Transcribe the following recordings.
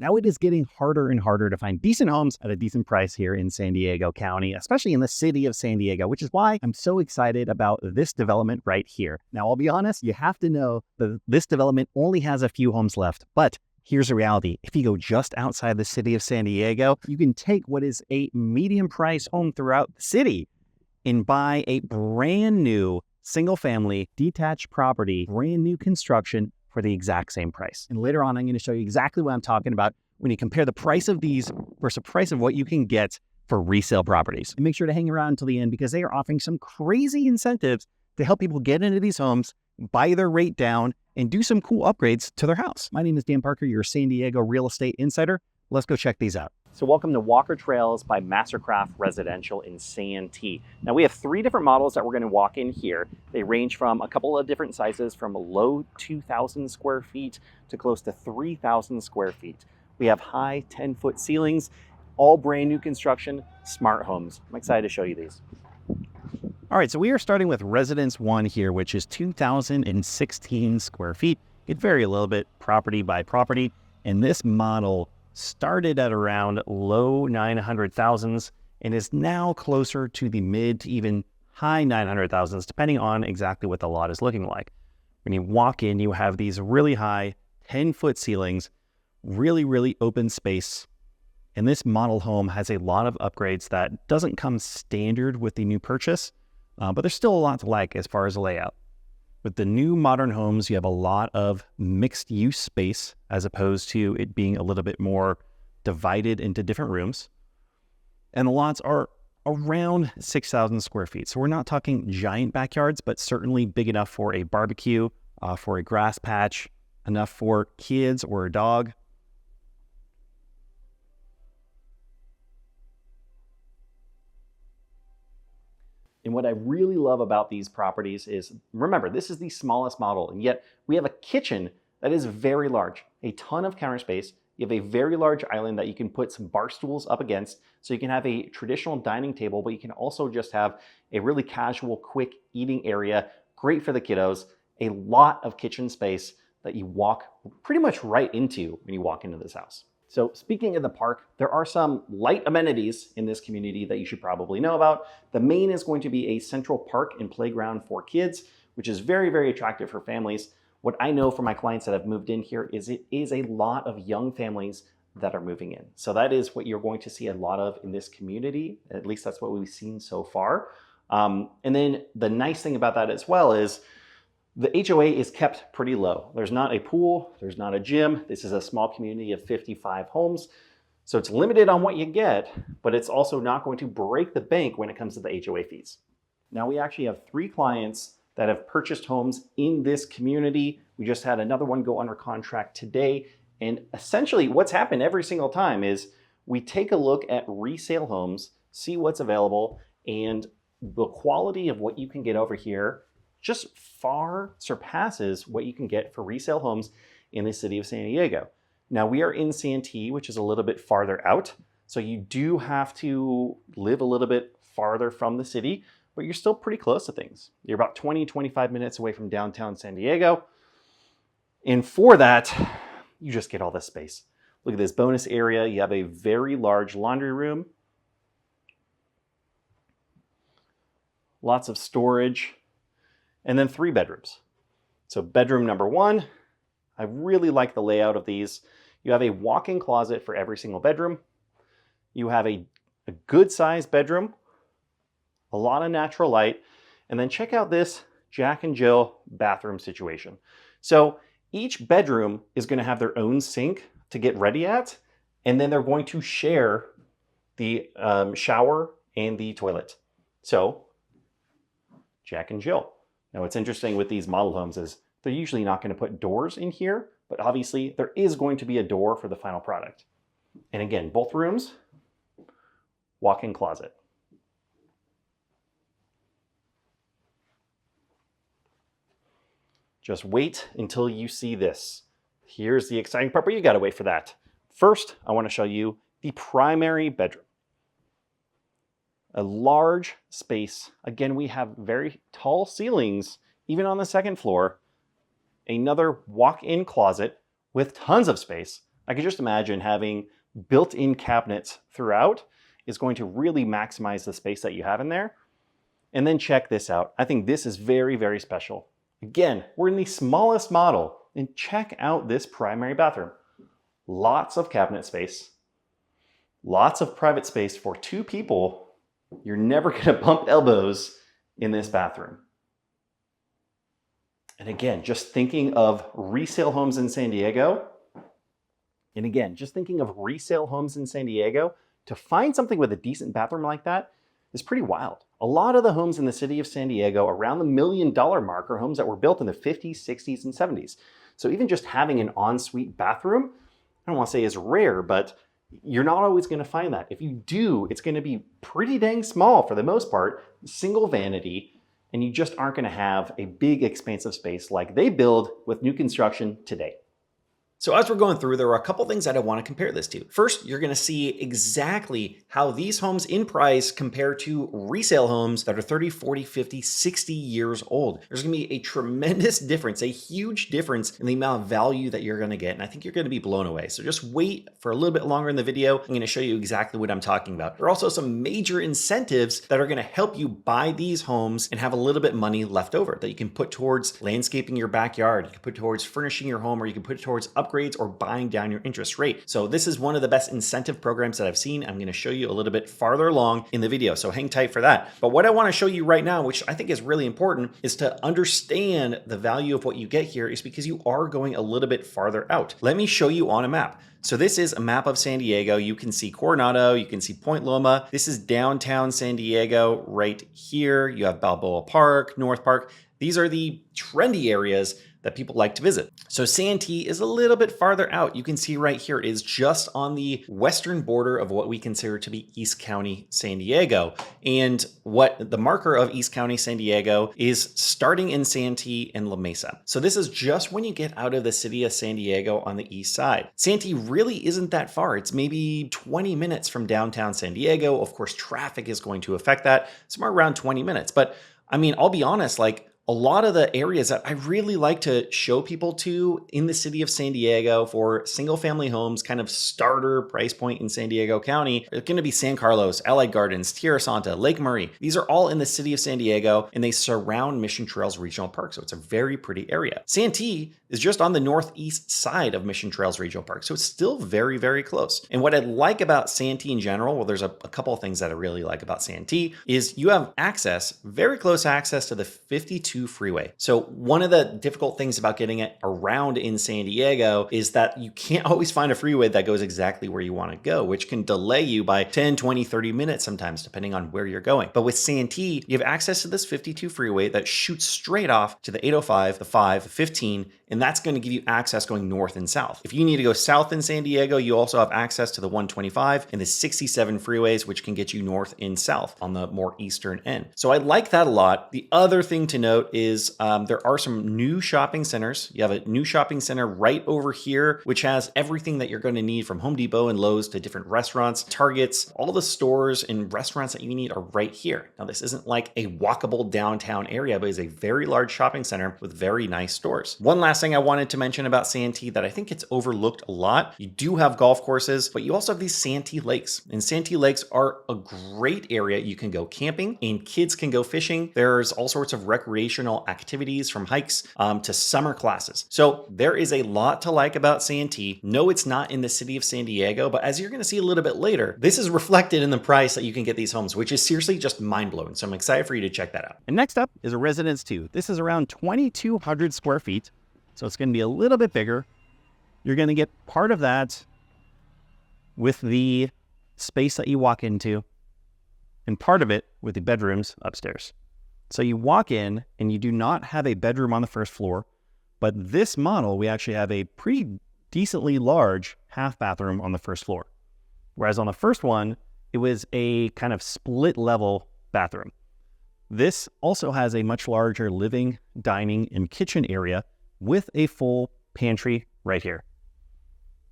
Now it is getting harder and harder to find decent homes at a decent price here in San Diego County, especially in the city of San Diego, which is why I'm so excited about this development right here. Now, I'll be honest, you have to know that this development only has a few homes left, but here's the reality. If you go just outside the city of San Diego, you can take what is a medium price home throughout the city and buy a brand new single family detached property, brand new construction for the exact same price. And later on, I'm going to show you exactly what I'm talking about when you compare the price of these versus the price of what you can get for resale properties. And make sure to hang around until the end because they are offering some crazy incentives to help people get into these homes, buy their rate down, and do some cool upgrades to their house. My name is Dan Parker, your San Diego real estate insider. Let's go check these out. So welcome to Walker Trails by Mastercraft Residential in Santee. Now we have 3 different models that we're going to walk in here. They range from a couple of different sizes from low 2,000 square feet to close to 3,000 square feet. We have high 10-foot ceilings, all brand new construction, smart homes. I'm excited to show you these. All right, so we are starting with Residence 1 here, which is 2,016 square feet. It varies a little bit property by property, and this model started at around low 900,000s and is now closer to the mid to even high 900,000s, depending on exactly what the lot is looking like. When you walk in, you have these really high 10-foot ceilings, really open space. And this model home has a lot of upgrades that doesn't come standard with the new purchase, but there's still a lot to like as far as the layout. With the new modern homes, you have a lot of mixed use space as opposed to it being a little bit more divided into different rooms. And the lots are around 6,000 square feet. So we're not talking giant backyards, but certainly big enough for a barbecue, for a grass patch, enough for kids or a dog. And what I really love about these properties is, remember, this is the smallest model, and yet we have a kitchen that is very large, a ton of counter space. You have a very large island that you can put some bar stools up against, so you can have a traditional dining table, but you can also just have a really casual, quick eating area, great for the kiddos, a lot of kitchen space that you walk pretty much right into when you walk into this house. So speaking of the park, there are some light amenities in this community that you should probably know about. The main is going to be a central park and playground for kids, which is very attractive for families. What I know from my clients that have moved in here is it is a lot of young families that are moving in. So that is what you're going to see a lot of in this community. At least that's what we've seen so far. And then the nice thing about that as well is the HOA is kept pretty low. There's not a pool, there's not a gym. This is a small community of 55 homes. So it's limited on what you get, but it's also not going to break the bank when it comes to the HOA fees. Now we actually have 3 clients that have purchased homes in this community. We just had another one go under contract today. And essentially what's happened every single time is we take a look at resale homes, see what's available, and the quality of what you can get over here just far surpasses what you can get for resale homes in the city of San Diego. Now we are in Santee, which is a little bit farther out. So you do have to live a little bit farther from the city, but you're still pretty close to things. You're about 20-25 minutes away from downtown San Diego. And for that, you just get all this space. Look at this bonus area. You have a very large laundry room. Lots of storage. And then 3 bedrooms. So bedroom number 1, I really like the layout of these. You have a walk-in closet for every single bedroom. You have a good sized bedroom, a lot of natural light, and then check out this Jack and Jill bathroom situation. So each bedroom is going to have their own sink to get ready at, and then they're going to share the shower and the toilet. So Jack and Jill. Now what's interesting with these model homes is they're usually not going to put doors in here, but obviously there is going to be a door for the final product. And again, both rooms, walk-in closet. Just wait until you see this. Here's the exciting part, but you gotta wait for that. First, I want to show you the primary bedroom. A large space. Again, we have very tall ceilings, even on the second floor. Another walk-in closet with tons of space. I could just imagine having built-in cabinets throughout is going to really maximize the space that you have in there. And then check this out. I think this is very, very special. Again, we're in the smallest model, and check out this primary bathroom. Lots of cabinet space, lots of private space for two people. You're never gonna bump elbows in this bathroom. And again, just thinking of resale homes in San Diego, to find something with a decent bathroom like that is pretty wild. A lot of the homes in the city of San Diego around the $1 million mark are homes that were built in the 50s, 60s, and 70s. So even just having an ensuite bathroom, I don't want to say is rare, but you're not always going to find that. If you do, it's going to be pretty dang small for the most part, single vanity, and you just aren't going to have a big expansive space like they build with new construction today. So as we're going through, there are a couple things that I want to compare this to. First, you're going to see exactly how these homes in price compare to resale homes that are 30, 40, 50, 60 years old. There's going to be a tremendous difference, a huge difference in the amount of value that you're going to get. And I think you're going to be blown away. So just wait for a little bit longer in the video. I'm going to show you exactly what I'm talking about. There are also some major incentives that are going to help you buy these homes and have a little bit money left over that you can put towards landscaping your backyard. You can put towards furnishing your home, or you can put it towards upgrading or buying down your interest rate. So this is one of the best incentive programs that I've seen. I'm going to show you a little bit farther along in the video, so hang tight for that. But what I want to show you right now, which I think is really important, is to understand the value of what you get here is because you are going a little bit farther out. Let me show you on a map. So this is a map of San Diego. You can see Coronado, you can see Point Loma. This is downtown San Diego right here. You have Balboa Park, North Park. These are the trendy areas that people like to visit. So Santee is a little bit farther out. You can see right here, it is just on the western border of what we consider to be East County, San Diego. And what the marker of East County, San Diego is starting in Santee and La Mesa. So this is just when you get out of the city of San Diego on the east side. Santee really isn't that far. It's maybe 20 minutes from downtown San Diego. Of course, traffic is going to affect that. Somewhere around 20 minutes. But I mean, I'll be honest, like, a lot of the areas that I really like to show people to in the city of San Diego for single family homes, kind of starter price point in San Diego County, are going to be San Carlos, Allied Gardens, Tierra Santa, Lake Murray. These are all in the city of San Diego, and they surround Mission Trails Regional Park. So it's a very pretty area. Santee is just on the northeast side of Mission Trails Regional Park. So it's still very, very close. And what I like about Santee in general, well, there's a couple of things that I really like about Santee, is you have access, very close access to the 52 freeway. So one of the difficult things about getting it around in San Diego is that you can't always find a freeway that goes exactly where you want to go, which can delay you by 10, 20, 30 minutes sometimes, depending on where you're going. But with Santee, you have access to this 52 freeway that shoots straight off to the 805, the 5, the 15, and that's going to give you access going north and south. If you need to go south in San Diego, you also have access to the 125 and the 67 freeways, which can get you north and south on the more eastern end. So I like that a lot. The other thing to note is there are some new shopping centers. You have a new shopping center right over here, which has everything that you're going to need from Home Depot and Lowe's to different restaurants, Targets, all the stores and restaurants that you need are right here. Now, this isn't like a walkable downtown area, but it's a very large shopping center with very nice stores. One last thing I wanted to mention about Santee that I think gets overlooked a lot. You do have golf courses, but you also have these Santee Lakes. And Santee Lakes are a great area. You can go camping and kids can go fishing. There's all sorts of recreational activities from hikes to summer classes. So there is a lot to like about Santee. No, it's not in the city of San Diego, but as you're going to see a little bit later, this is reflected in the price that you can get these homes, which is seriously just mind-blowing. So I'm excited for you to check that out. And next up is a Residence 2. This is around 2,200 square feet, so it's going to be a little bit bigger. You're going to get part of that with the space that you walk into, and part of it with the bedrooms upstairs. So you walk in and you do not have a bedroom on the first floor, but this model, we actually have a pretty decently large half bathroom on the first floor. Whereas on the first one, it was a kind of split level bathroom. This also has a much larger living, dining, and kitchen area with a full pantry right here.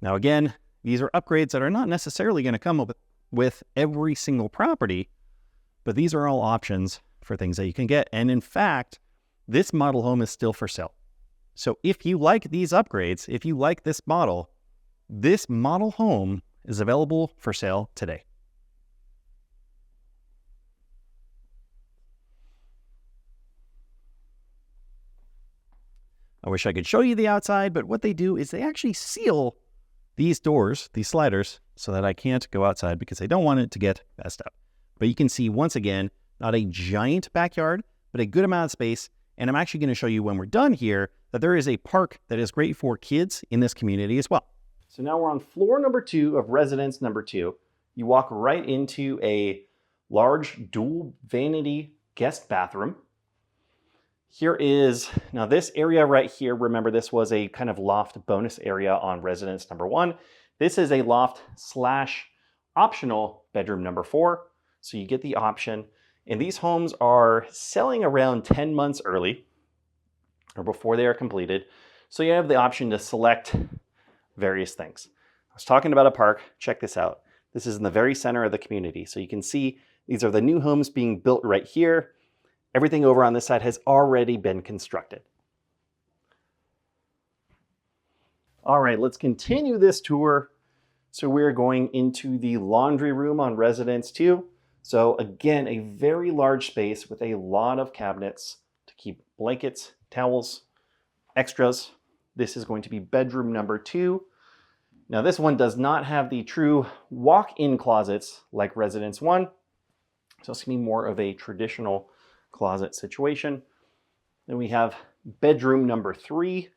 Now again, these are upgrades that are not necessarily going to come up with every single property, but these are all options for things that you can get. And in fact, this model home is still for sale. So if you like these upgrades, if you like this model, This model home is available for sale today. I wish I could show you the outside, but what they do is they actually seal these doors, these sliders, so that I can't go outside because I don't want it to get messed up. But you can see, once again, not a giant backyard, but a good amount of space. And I'm actually going to show you when we're done here that there is a park that is great for kids in this community as well. So now we're on floor number 2 of residence number 2. You walk right into a large dual vanity guest bathroom. Here is, now this area right here, remember this was a kind of loft bonus area on residence number 1. This is a loft slash optional bedroom number 4. So you get the option. And these homes are selling around 10 months early or before they are completed. So you have the option to select various things. I was talking about a park. Check this out. This is in the very center of the community. So you can see these are the new homes being built right here. Everything over on this side has already been constructed. All right, let's continue this tour. So we're going into the laundry room on residence 2. So again, a very large space with a lot of cabinets to keep blankets, towels, extras. This is going to be bedroom number 2. Now this one does not have the true walk-in closets like residence 1. So it's gonna be more of a traditional closet situation. Then we have bedroom number 3.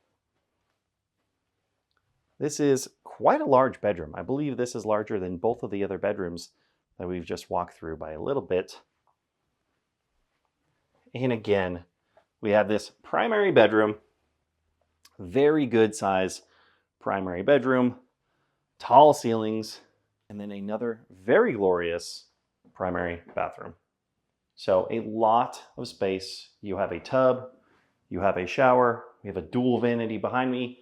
This is quite a large bedroom. I believe this is larger than both of the other bedrooms that we've just walked through by a little bit. And again, we have this primary bedroom, very good size primary bedroom, tall ceilings, and then another very glorious primary bathroom. So a lot of space. You have a tub, you have a shower, we have a dual vanity behind me,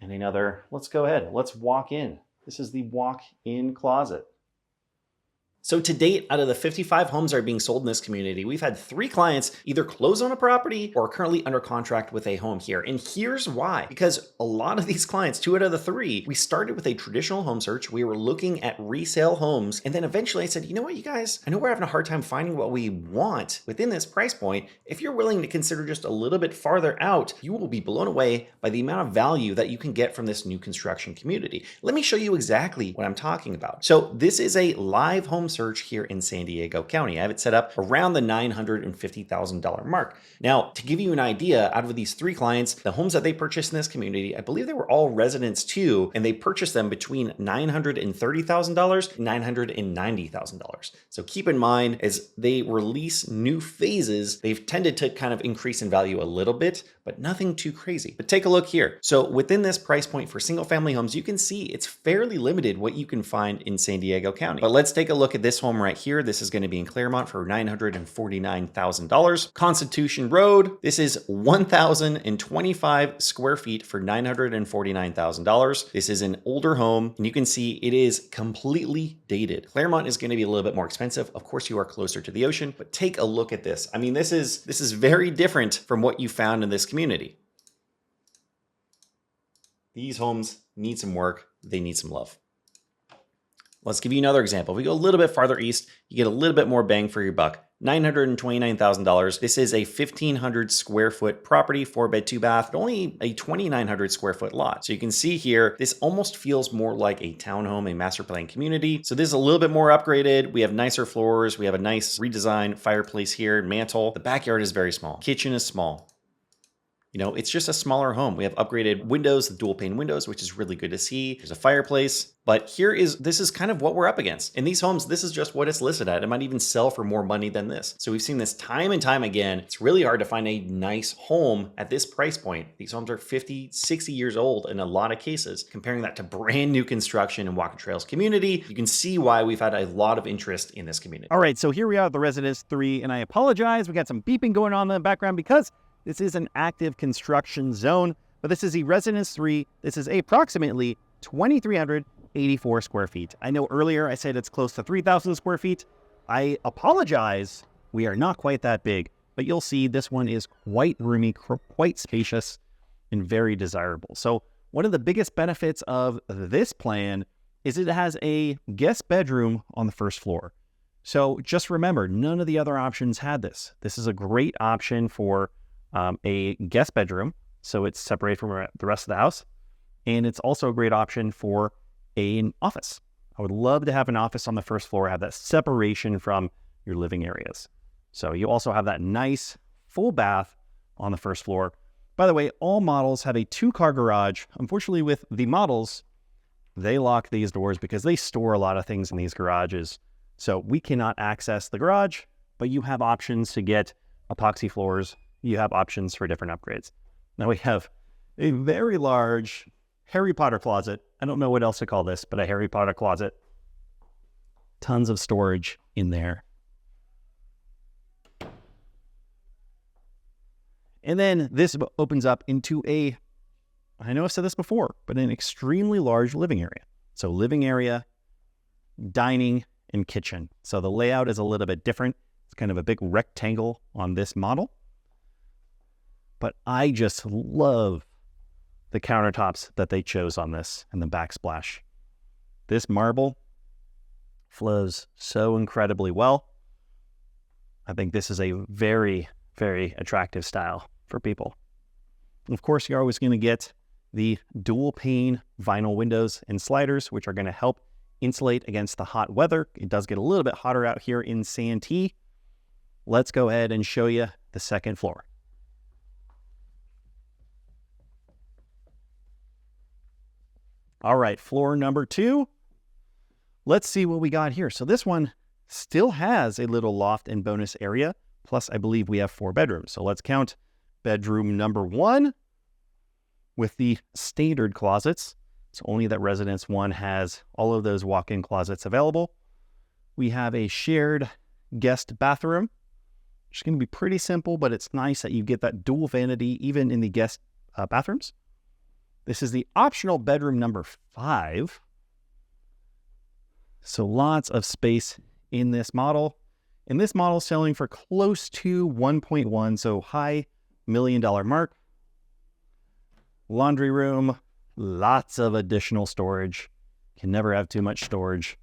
and another, let's go ahead, let's walk in. This is the walk-in closet. So to date, out of the 55 homes that are being sold in this community, we've had 3 clients either close on a property or are currently under contract with a home here. And here's why. Because a lot of these clients, 2 out of the 3, we started with a traditional home search. We were looking at resale homes. And then eventually I said, you know what, you guys, I know we're having a hard time finding what we want within this price point. If you're willing to consider just a little bit farther out, you will be blown away by the amount of value that you can get from this new construction community. Let me show you exactly what I'm talking about. So this is a live home search here in San Diego County. I have it set up around the $950,000 mark. Now, to give you an idea, out of these 3 clients, the homes that they purchased in this community, I believe they were all residents too, and they purchased them between $930,000 and $990,000. So keep in mind, as they release new phases, they've tended to kind of increase in value a little bit, but nothing too crazy. But take a look here. So within this price point for single family homes, you can see it's fairly limited what you can find in San Diego County. But let's take a look at this home right here. This is going to be in Claremont for $949,000. Constitution Road. This is 1,025 square feet for $949,000. This is an older home, and you can see it is completely dated. Claremont is going to be a little bit more expensive. Of course, you are closer to the ocean, but take a look at this. I mean, this is very different from what you found in this community. These homes need some work. They need some love. Let's give you another example. If we go a little bit farther east, you get a little bit more bang for your buck. $929,000. This is a 1,500 square foot property, 4-bed, 2-bath, but only a 2,900 square foot lot. So you can see here, this almost feels more like a townhome, a master plan community. So this is a little bit more upgraded. We have nicer floors. We have a nice redesigned fireplace here, mantle. The backyard is very small. Kitchen is small. You know, it's just a smaller home. We have upgraded windows, the dual pane windows, which is really good to see. There's a fireplace, but this is kind of what we're up against. In these homes, this is just what it's listed at. It might even sell for more money than this. So we've seen this time and time again. It's really hard to find a nice home at this price point. These homes are 50, 60 years old in a lot of cases. Comparing that to brand new construction in Walking Trails community, you can see why we've had a lot of interest in this community. All right, so here we are at the Residence 3, and I apologize. We got some beeping going on in the background because this is an active construction zone, but this is the Residence 3. This is approximately 2,384 square feet. I know earlier I said it's close to 3,000 square feet. I apologize. We are not quite that big, but you'll see this one is quite roomy, quite spacious, and very desirable. So One of the biggest benefits of this plan is it has a guest bedroom on the first floor. So just remember, none of the other options had this. This is a great option for a guest bedroom, so it's separated from the rest of the house. And it's also a great option for an office. I would love to have an office on the first floor, have that separation from your living areas. So you also have that nice full bath on the first floor. By the way, all models have a 2-car garage. Unfortunately, with the models, they lock these doors because they store a lot of things in these garages. So we cannot access the garage, but you have options to get epoxy floors. You have options for different upgrades. Now we have a very large Harry Potter closet. I don't know what else to call this, but a Harry Potter closet. Tons of storage in there. And then this opens up into I know I've said this before, but an extremely large living area. So living area, dining, and kitchen. So the layout is a little bit different. It's kind of a big rectangle on this model. But I just love the countertops that they chose on this and the backsplash. This marble flows so incredibly well. I think this is a very, very attractive style for people. Of course, you're always going to get the dual pane vinyl windows and sliders, which are going to help insulate against the hot weather. It does get a little bit hotter out here in Santee. Let's go ahead and show you the second floor. All right, floor number 2. Let's see what we got here. So this one still has a little loft and bonus area. Plus, I believe we have 4 bedrooms. So let's count bedroom number 1 with the standard closets. It's only that residence 1 has all of those walk-in closets available. We have a shared guest bathroom, which is going to be pretty simple, but it's nice that you get that dual vanity even in the guest bathrooms. This is the optional bedroom number 5. So lots of space in this model. And this model is selling for close to 1.1, so high $1 million mark. Laundry room, lots of additional storage. Can never have too much storage.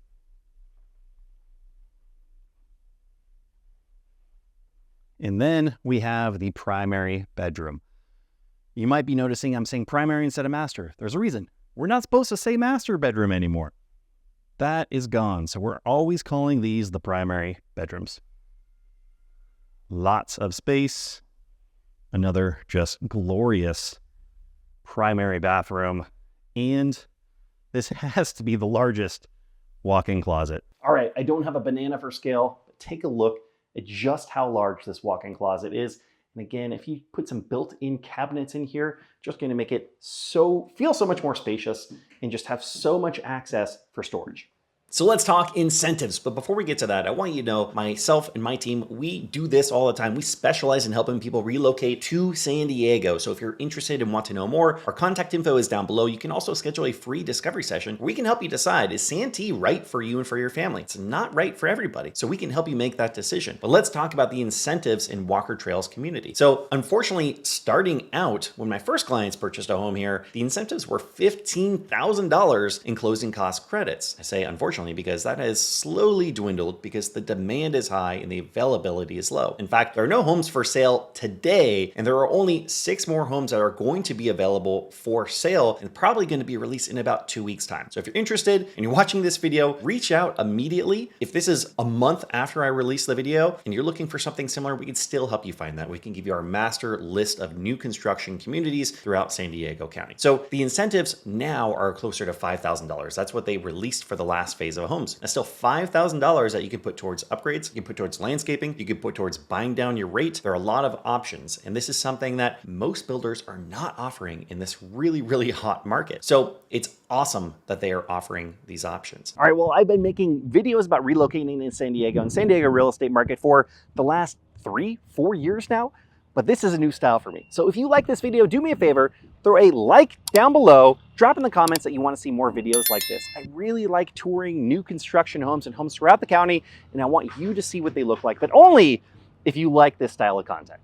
And then we have the primary bedroom. You might be noticing I'm saying primary instead of master. There's a reason. We're not supposed to say master bedroom anymore. That is gone. So we're always calling these the primary bedrooms. Lots of space. Another just glorious primary bathroom. And this has to be the largest walk-in closet. All right, I don't have a banana for scale, but take a look at just how large this walk-in closet is. And again, if you put some built-in cabinets in here, just going to make it feel so much more spacious and just have so much access for storage. So let's talk incentives. But before we get to that, I want you to know myself and my team, we do this all the time. We specialize in helping people relocate to San Diego. So if you're interested and want to know more, our contact info is down below. You can also schedule a free discovery session where we can help you decide, is Santee right for you and for your family? It's not right for everybody. So we can help you make that decision. But let's talk about the incentives in Walker Trails community. So unfortunately, starting out, when my first clients purchased a home here, the incentives were $15,000 in closing cost credits. I say unfortunately, because that has slowly dwindled because the demand is high and the availability is low. In fact, there are no homes for sale today, and there are only 6 more homes that are going to be available for sale and probably going to be released in about 2 weeks' time. So if you're interested and you're watching this video, reach out immediately. If this is a month after I release the video and you're looking for something similar, we can still help you find that. We can give you our master list of new construction communities throughout San Diego County. So the incentives now are closer to $5,000. That's what they released for the last phase of homes. That's still $5,000 that you can put towards upgrades, you can put towards landscaping, you can put towards buying down your rate. There are a lot of options, and this is something that most builders are not offering in this really, really hot market. So it's awesome that they are offering these options. All right, well, I've been making videos about relocating in San Diego and San Diego real estate market for the last 3-4 years now, but this is a new style for me. So if you like this video, do me a favor, throw a like down below, drop in the comments that you want to see more videos like this. I really like touring new construction homes and homes throughout the county, and I want you to see what they look like, but only if you like this style of content.